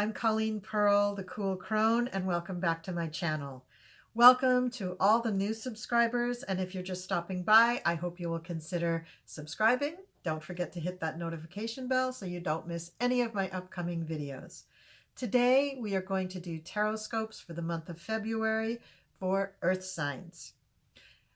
I'm Colleen Pearl, the Cool Crone, and welcome back to my channel. Welcome to all the new subscribers, and if you're just stopping by, I hope you will consider subscribing. Don't forget to hit that notification bell so you don't miss any of my upcoming videos. Today, we are going to do tarot scopes for the month of February for Earth signs.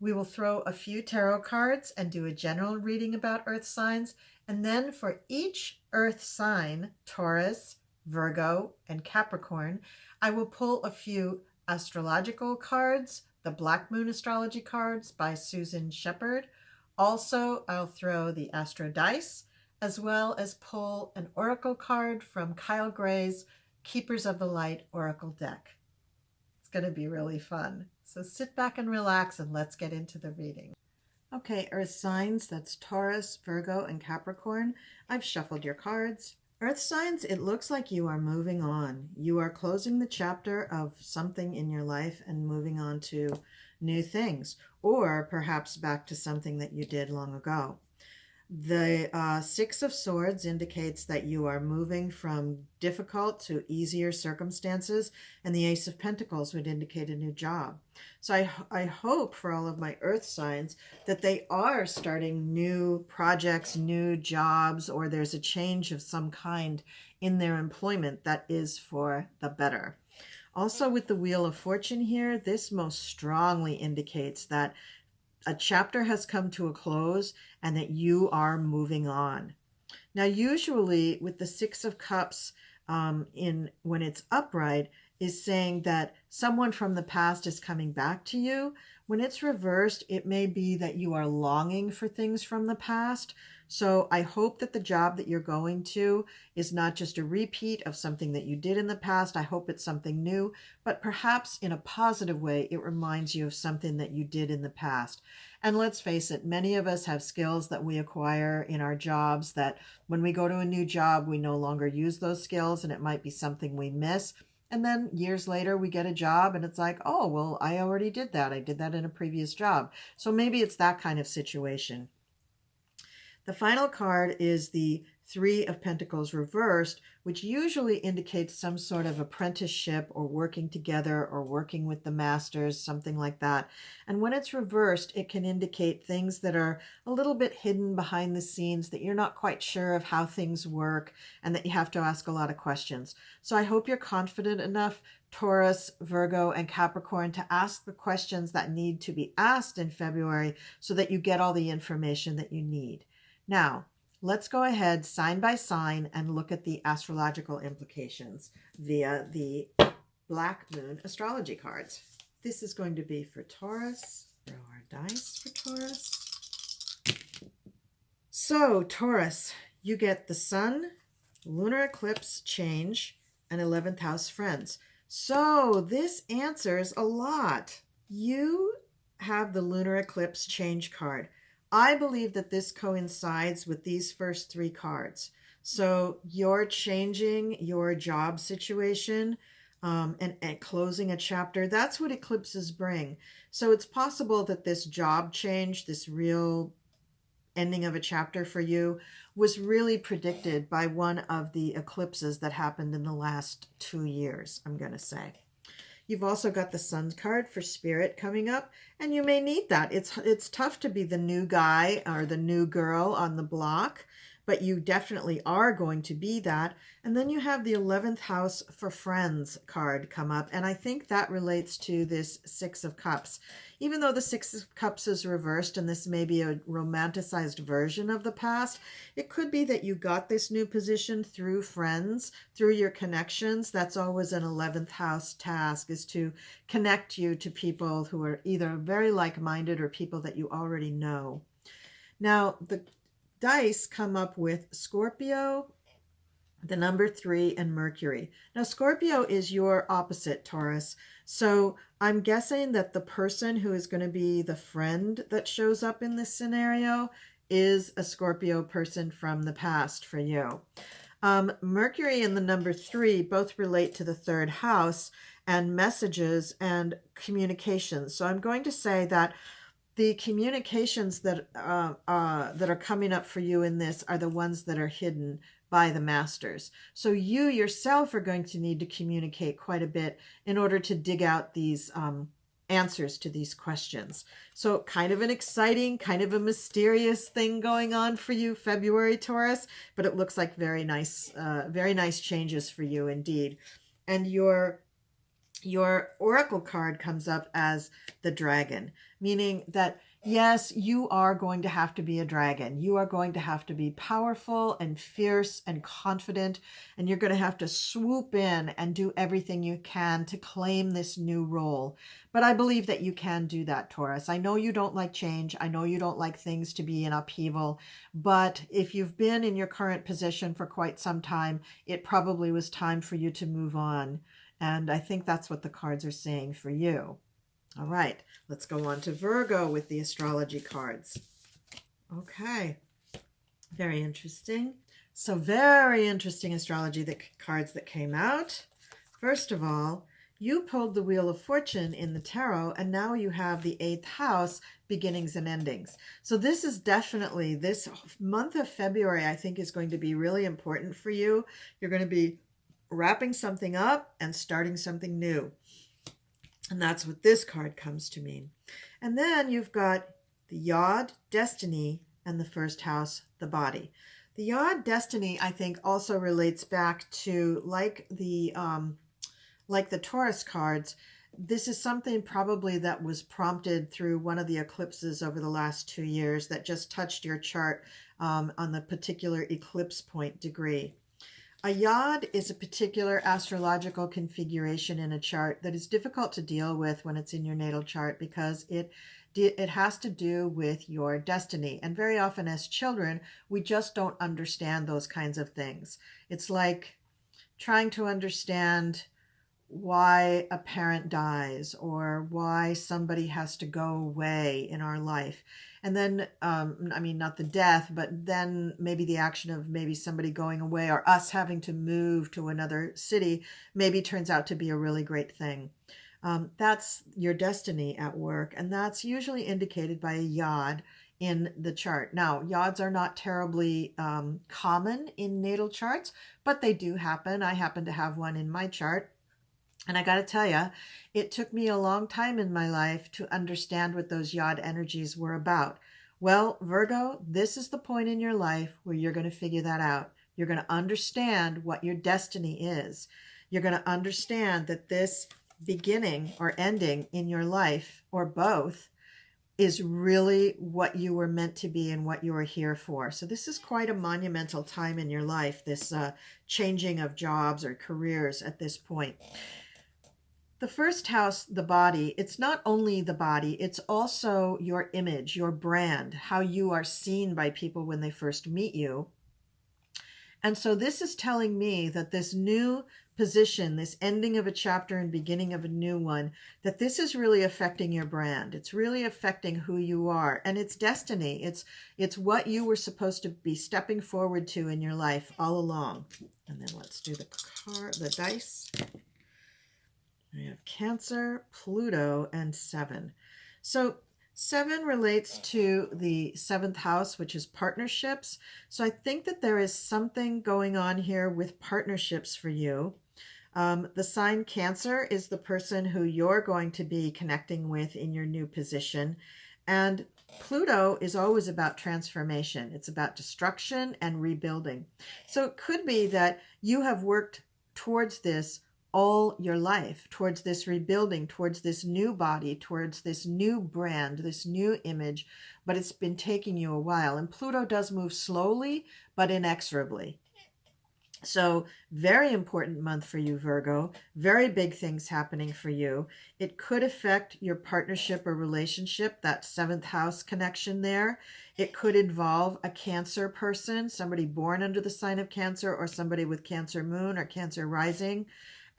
We will throw a few tarot cards and do a general reading about Earth signs, and then for each Earth sign, Taurus, Virgo, and Capricorn, I will pull a few astrological cards, the Black Moon Astrology cards by Susan Shepard. Also, I'll throw the Astro Dice, as well as pull an oracle card from Kyle Gray's Keepers of the Light Oracle deck. It's going to be really fun. So sit back and relax and let's get into the reading. Okay, Earth signs, that's Taurus, Virgo, and Capricorn. I've shuffled your cards. Earth signs, it looks like you are moving on. You are closing the chapter of something in your life and moving on to new things, or perhaps back to something that you did long ago. The Six of Swords indicates that you are moving from difficult to easier circumstances, and the Ace of Pentacles would indicate a new job. So I hope for all of my Earth signs that they are starting new projects, new jobs, or there's a change of some kind in their employment that is for the better. Also with the Wheel of Fortune here, this most strongly indicates that a chapter has come to a close and that you are moving on. Now, usually with the Six of Cups when it's upright is saying that someone from the past is coming back to you. When it's reversed, it may be that you are longing for things from the past. So I hope that the job that you're going to is not just a repeat of something that you did in the past. I hope it's something new, but perhaps in a positive way, it reminds you of something that you did in the past. And let's face it, many of us have skills that we acquire in our jobs that when we go to a new job, we no longer use those skills, and it might be something we miss. And then years later, we get a job and it's like, oh, well, I already did that. I did that in a previous job. So maybe it's that kind of situation. The final card is the Three of Pentacles reversed, which usually indicates some sort of apprenticeship or working together or working with the masters, something like that. And when it's reversed, it can indicate things that are a little bit hidden behind the scenes, that you're not quite sure of how things work, and that you have to ask a lot of questions. So I hope you're confident enough, Taurus, Virgo, and Capricorn, to ask the questions that need to be asked in February so that you get all the information that you need. Now, let's go ahead sign by sign and look at the astrological implications via the Black Moon Astrology cards. This is going to be for Taurus. Throw our dice for Taurus. So, Taurus, you get the Sun, lunar eclipse change, and 11th house friends. So, this answers a lot. You have the lunar eclipse change card. I believe that this coincides with these first three cards. So you're changing your job situation and closing a chapter. That's what eclipses bring. So it's possible that this job change, this real ending of a chapter for you, was really predicted by one of the eclipses that happened in the last 2 years, I'm going to say. You've also got the Sun card for Spirit coming up, and you may need that. It's tough to be the new guy or the new girl on the block, but you definitely are going to be that. And then you have the 11th house for Friends card come up, and I think that relates to this Six of Cups. Even though the Six of Cups is reversed and this may be a romanticized version of the past, it could be that you got this new position through friends, through your connections. That's always an 11th house task, is to connect you to people who are either very like-minded or people that you already know. Now, the dice come up with Scorpio, the number 3, and Mercury. Now, Scorpio is your opposite, Taurus. So I'm guessing that the person who is going to be the friend that shows up in this scenario is a Scorpio person from the past for you. Mercury and the number 3 both relate to the 3rd house and messages and communications. So I'm going to say that the communications that are coming up for you in this are the ones that are hidden by the masters. So you yourself are going to need to communicate quite a bit in order to dig out these answers to these questions. So kind of an exciting, kind of a mysterious thing going on for you, February, Taurus, but it looks like very nice changes for you indeed. And your oracle card comes up as the dragon, meaning that yes, you are going to have to be a dragon. You are going to have to be powerful and fierce and confident, and you're going to have to swoop in and do everything you can to claim this new role. But I believe that you can do that, Taurus. I know you don't like change. I know you don't like things to be in upheaval, but if you've been in your current position for quite some time, it probably was time for you to move on. And I think that's what the cards are saying for you. All right, let's go on to Virgo with the astrology cards. Okay, very interesting. So very interesting astrology cards that came out. First of all, you pulled the Wheel of Fortune in the tarot, and now you have the 8th house, beginnings and endings. So this is definitely, this month of February, I think, is going to be really important for you. You're going to be wrapping something up and starting something new. And that's what this card comes to mean. And then you've got the Yod, Destiny, and the 1st house, the body. The Yod, Destiny, I think, also relates back to, like the Taurus cards, this is something probably that was prompted through one of the eclipses over the last 2 years that just touched your chart on the particular eclipse point degree. A Yod is a particular astrological configuration in a chart that is difficult to deal with when it's in your natal chart because it has to do with your destiny. And very often as children, we just don't understand those kinds of things. It's like trying to understand why a parent dies or why somebody has to go away in our life. And then, I mean, not the death, but then maybe the action of maybe somebody going away or us having to move to another city maybe turns out to be a really great thing. That's your destiny at work. And that's usually indicated by a Yod in the chart. Now, Yods are not terribly common in natal charts, but they do happen. I happen to have one in my chart. And I got to tell you, it took me a long time in my life to understand what those Yod energies were about. Well, Virgo, this is the point in your life where you're going to figure that out. You're going to understand what your destiny is. You're going to understand that this beginning or ending in your life, or both, is really what you were meant to be and what you were here for. So this is quite a monumental time in your life, this changing of jobs or careers at this point. The 1st house, the body, it's not only the body, it's also your image, your brand, how you are seen by people when they first meet you. And so this is telling me that this new position, this ending of a chapter and beginning of a new one, that this is really affecting your brand. It's really affecting who you are. And it's destiny. It's what you were supposed to be stepping forward to in your life all along. And then let's do the dice. We have Cancer, Pluto, and 7. So 7 relates to the 7th house, which is partnerships. So I think that there is something going on here with partnerships for you. The sign Cancer is the person who you're going to be connecting with in your new position. And Pluto is always about transformation. It's about destruction and rebuilding. So it could be that you have worked towards this all your life, towards this rebuilding, towards this new body, towards this new brand, this new image, but it's been taking you a while. And Pluto does move slowly, but inexorably. So very important month for you, Virgo. Very big things happening for you. It could affect your partnership or relationship, that 7th house connection there. It could involve a Cancer person, somebody born under the sign of Cancer, or somebody with Cancer moon or Cancer rising.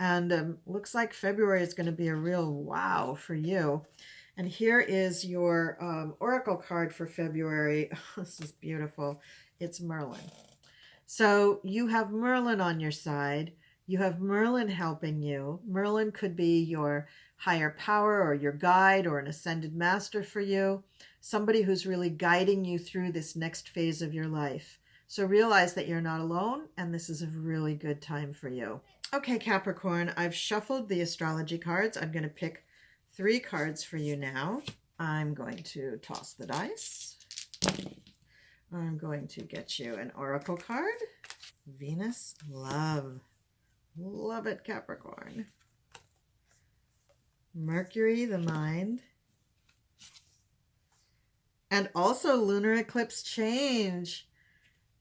And looks like February is going to be a real wow for you. And here is your oracle card for February. This is beautiful. It's Merlin. So you have Merlin on your side. You have Merlin helping you. Merlin could be your higher power or your guide or an ascended master for you, somebody who's really guiding you through this next phase of your life. So realize that you're not alone, and this is a really good time for you. Okay, Capricorn, I've shuffled the astrology cards. I'm going to pick 3 cards for you now. I'm going to toss the dice. I'm going to get you an oracle card. Venus, love. Love it, Capricorn. Mercury, the mind. And also lunar eclipse change,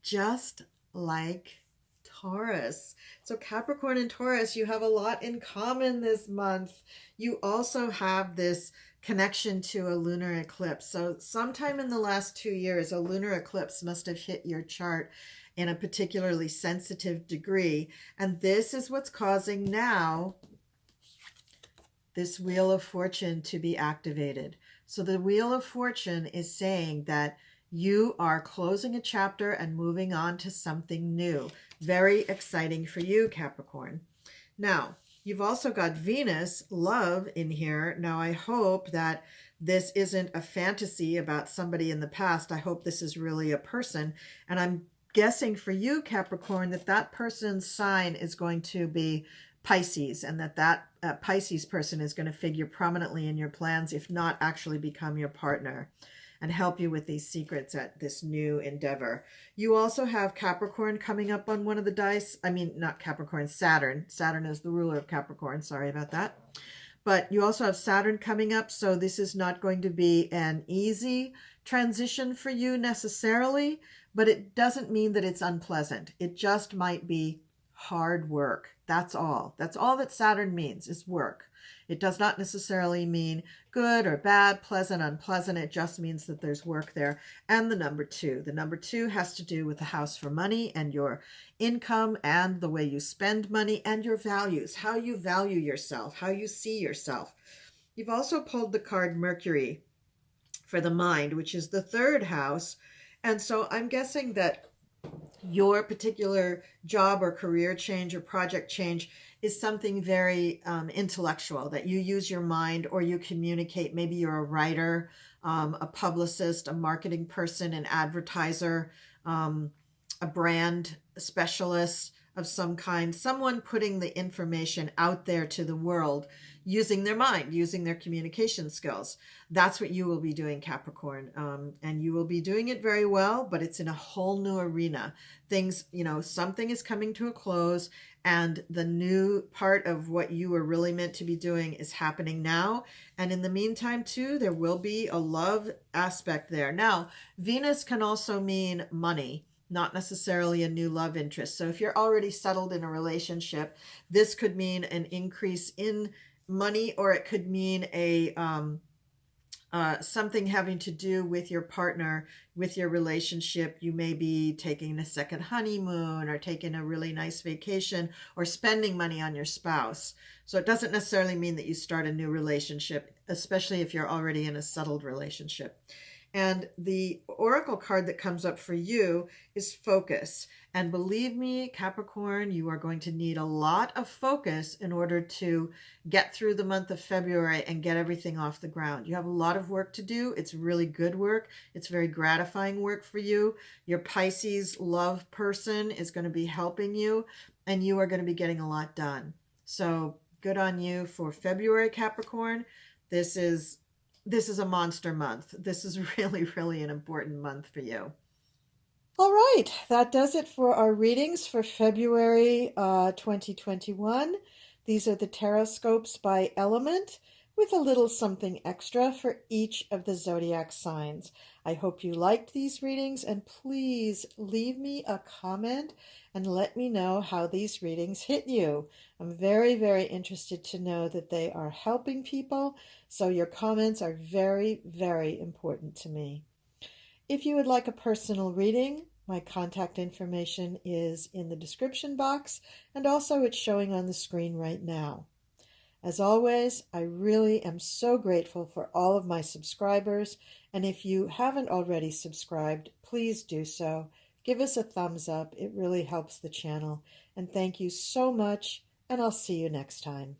just like Taurus. So Capricorn and Taurus, you have a lot in common this month. You also have this connection to a lunar eclipse. So sometime in the last 2 years, a lunar eclipse must have hit your chart in a particularly sensitive degree. And this is what's causing now this Wheel of Fortune to be activated. So the Wheel of Fortune is saying that you are closing a chapter and moving on to something new. Very exciting for you, Capricorn. Now, you've also got Venus, love, in here. Now, I hope that this isn't a fantasy about somebody in the past. I hope this is really a person. And I'm guessing for you, Capricorn, that that person's sign is going to be Pisces, and that Pisces person is going to figure prominently in your plans, if not actually become your partner and help you with these secrets at this new endeavor. You also have Capricorn coming up on one of the dice. I mean, not Capricorn, Saturn. Saturn is the ruler of Capricorn. Sorry about that. But you also have Saturn coming up, so this is not going to be an easy transition for you necessarily, but it doesn't mean that it's unpleasant. It just might be hard work. That's all. That's all that Saturn means, is work. It does not necessarily mean good or bad, pleasant, unpleasant. It just means that there's work there. And the number 2. The number 2 has to do with the house for money and your income and the way you spend money and your values, how you value yourself, how you see yourself. You've also pulled the card Mercury for the mind, which is the 3rd house. And so I'm guessing that your particular job or career change or project change is something very intellectual, that you use your mind or you communicate. Maybe you're a writer, a publicist, a marketing person, an advertiser, a brand specialist of some kind, someone putting the information out there to the world using their mind, using their communication skills. That's what you will be doing, Capricorn. And you will be doing it very well, but it's in a whole new arena. Things, something is coming to a close, and the new part of what you were really meant to be doing is happening now. And in the meantime, too, there will be a love aspect there. Now, Venus can also mean money, not necessarily a new love interest. So if you're already settled in a relationship, this could mean an increase in money, or it could mean a something having to do with your partner, with your relationship. You may be taking a second honeymoon or taking a really nice vacation or spending money on your spouse. So it doesn't necessarily mean that you start a new relationship, especially if you're already in a settled relationship. And the oracle card that comes up for you is focus. And believe me, Capricorn, you are going to need a lot of focus in order to get through the month of February and get everything off the ground. You have a lot of work to do. It's really good work. It's very gratifying work for you. Your Pisces love person is going to be helping you, and you are going to be getting a lot done. So good on you for February, Capricorn. This is a monster month. This is really, really an important month for you. All right, that does it for our readings for February 2021. These are the tarot scopes by element, with a little something extra for each of the zodiac signs. I hope you liked these readings, and please leave me a comment and let me know how these readings hit you. I'm very, very interested to know that they are helping people, so your comments are very, very important to me. If you would like a personal reading, my contact information is in the description box, and also it's showing on the screen right now. As always, I really am so grateful for all of my subscribers, and if you haven't already subscribed, please do so. give us a thumbs up. It really helps the channel. And thank you so much, and I'll see you next time.